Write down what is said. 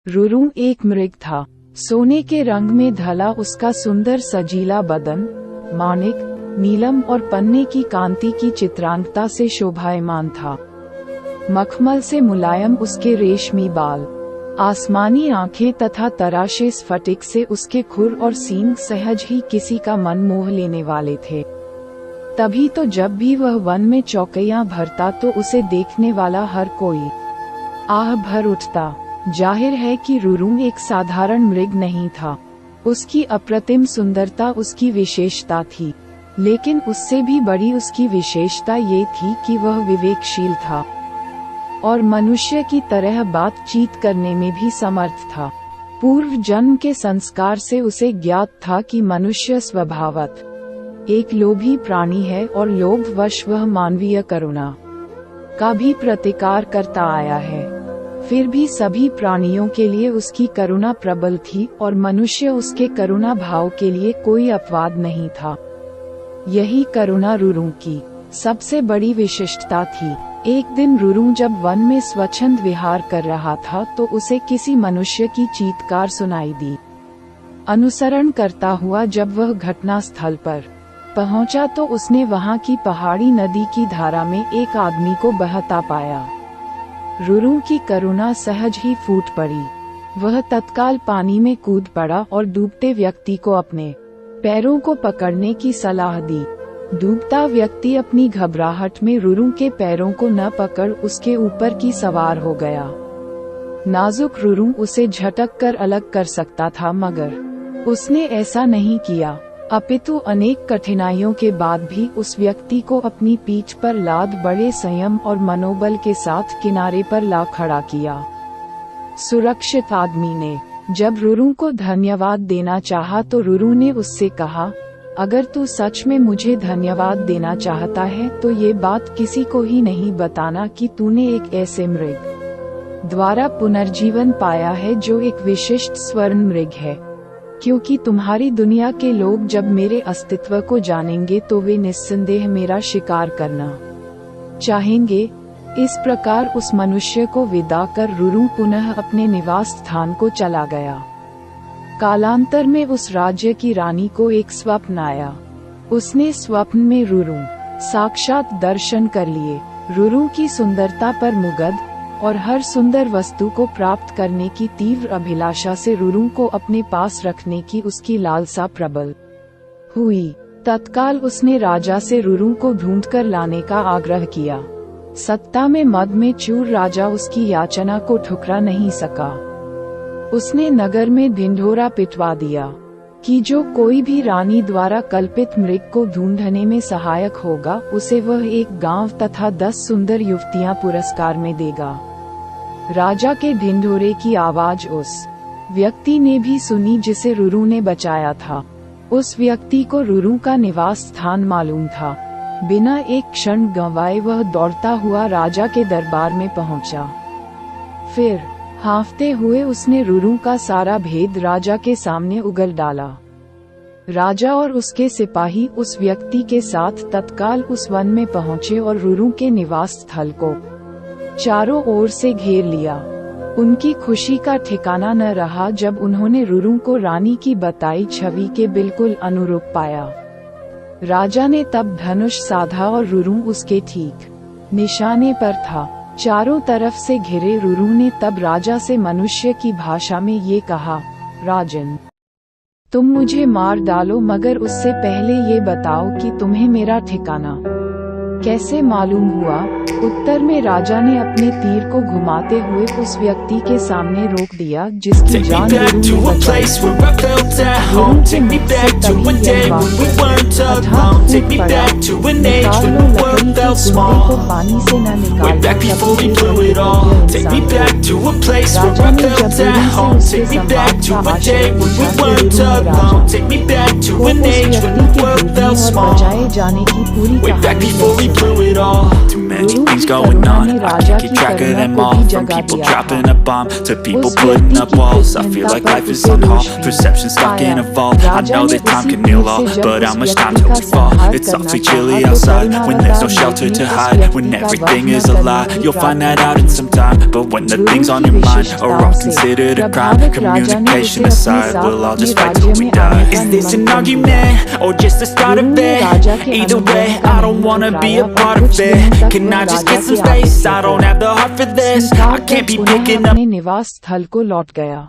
रुरू एक मृग था। सोने के रंग में ढला उसका सुंदर सजीला बदन माणिक, नीलम और पन्ने की कांति की चित्रांगता से शोभायमान था। मखमल से मुलायम उसके रेशमी बाल, आसमानी आंखें तथा तराशे स्फटिक से उसके खुर और सींग सहज ही किसी का मन मोह लेने वाले थे। तभी तो जब भी वह वन में चौकैयां भरता तो उसे देखने वाला हर कोई आह भर उठता। जाहिर है कि रुरू एक साधारण मृग नहीं था। उसकी अप्रतिम सुंदरता उसकी विशेषता थी, लेकिन उससे भी बड़ी उसकी विशेषता ये थी कि वह विवेकशील था और मनुष्य की तरह बातचीत करने में भी समर्थ था। पूर्व जन्म के संस्कार से उसे ज्ञात था कि मनुष्य स्वभावत एक लोभी प्राणी है और लोभवश वह मानवीय करुणा का भी प्रतिकार करता आया है। फिर भी सभी प्राणियों के लिए उसकी करुणा प्रबल थी और मनुष्य उसके करुणा भाव के लिए कोई अपवाद नहीं था। यही करुणा रुरू की सबसे बड़ी विशिष्टता थी। एक दिन रुरू जब वन में स्वच्छंद विहार कर रहा था तो उसे किसी मनुष्य की चीत्कार सुनाई दी। अनुसरण करता हुआ जब वह घटना स्थल पर पहुंचा तो उसने वहां की पहाड़ी नदी की धारा में एक आदमी को बहता पाया। रुरू की करुणा सहज ही फूट पड़ी। वह तत्काल पानी में कूद पड़ा और डूबते व्यक्ति को अपने पैरों को पकड़ने की सलाह दी। डूबता व्यक्ति अपनी घबराहट में रुरू के पैरों को न पकड़ उसके ऊपर की सवार हो गया। नाजुक रुरू उसे झटक कर अलग कर सकता था, मगर उसने ऐसा नहीं किया। अपितु अनेक कठिनाइयों के बाद भी उस व्यक्ति को अपनी पीठ पर लाद बड़े संयम और मनोबल के साथ किनारे पर ला खड़ा किया। सुरक्षित आदमी ने जब रुरू को धन्यवाद देना चाहा तो रुरू ने उससे कहा, अगर तू सच में मुझे धन्यवाद देना चाहता है तो ये बात किसी को ही नहीं बताना कि तूने एक ऐसे मृग द्वारा पुनर्जीवन पाया है जो एक विशिष्ट स्वर्ण मृग है, क्योंकि तुम्हारी दुनिया के लोग जब मेरे अस्तित्व को जानेंगे तो वे निस्संदेह मेरा शिकार करना चाहेंगे। इस प्रकार उस मनुष्य को विदा कर रुरू पुनः अपने निवास स्थान को चला गया। कालांतर में उस राज्य की रानी को एक स्वप्न आया। उसने स्वप्न में रुरू साक्षात दर्शन कर लिए। रुरू की सुंदरता पर मुग्ध और हर सुंदर वस्तु को प्राप्त करने की तीव्र अभिलाषा से रुरू को अपने पास रखने की उसकी लालसा प्रबल हुई। तत्काल उसने राजा से रुरू को ढूंढकर लाने का आग्रह किया। सत्ता में मद में चूर राजा उसकी याचना को ठुकरा नहीं सका। उसने नगर में ढिंढोरा पिटवा दिया कि जो कोई भी रानी द्वारा कल्पित मृग को ढूंढने में सहायक होगा उसे वह एक गांव तथा 10 सुंदर युवतियां पुरस्कार में देगा। राजा के ढिंढोरे की आवाज उस व्यक्ति ने भी सुनी जिसे रुरू ने बचाया था। उस व्यक्ति को रुरू का निवास स्थान मालूम था। बिना एक क्षण गंवाए वह दौड़ता हुआ राजा के दरबार में पहुंचा। फिर हांफते हुए उसने रुरू का सारा भेद राजा के सामने उगल डाला। राजा और उसके सिपाही उस व्यक्ति के साथ तत्काल उस वन में पहुंचे और रुरू के निवास स्थल को चारों ओर से घेर लिया। उनकी खुशी का ठिकाना न रहा जब उन्होंने रुरू को रानी की बताई छवि के बिल्कुल अनुरूप पाया। राजा ने तब धनुष साधा और रुरू उसके ठीक निशाने पर था। चारों तरफ से घिरे रुरू ने तब राजा से मनुष्य की भाषा में ये कहा, राजन, तुम मुझे मार डालो मगर उससे पहले ये बताओ कि तुम्हें मेरा ठिकाना कैसे मालूम हुआ। उत्तर में राजा ने अपने तीर को घुमाते हुए उस व्यक्ति के सामने रोक दिया जिसकी जान रुरू ने बचाई। रुरू के मुख से तभी यह वाक्य, अर्थात कूद पड़ा, निकाल लो लकड़ी के गुंडे को पानी से न निकालना कभी भी कोई योग्य इंसान हो। राजा ने जब रुरू से उसके संवाद का आशय पूछा तो रुरू ने राजा को उस व्यक्ति के ढूंढने और बचाए जाने की पूरी कहानी see through it all. Too many things going on, I can't keep track of them all. From people dropping a bomb to people putting up walls. I feel like life is on hold, perception stuck in a vault. I know that time can heal all, but how much time till we fall? It's awfully chilly outside when there's no shelter to hide. When everything is a lie, you'll find that out in some time. But when the things on your mind are all considered a crime, communication aside, we'll all just fight till we die. Is this an argument or just the start of it? Either way, I don't wanna be a part of it. Can I just get some space? I don't have the heart for this. I can't be picking up. निवास स्थल को लौट गया।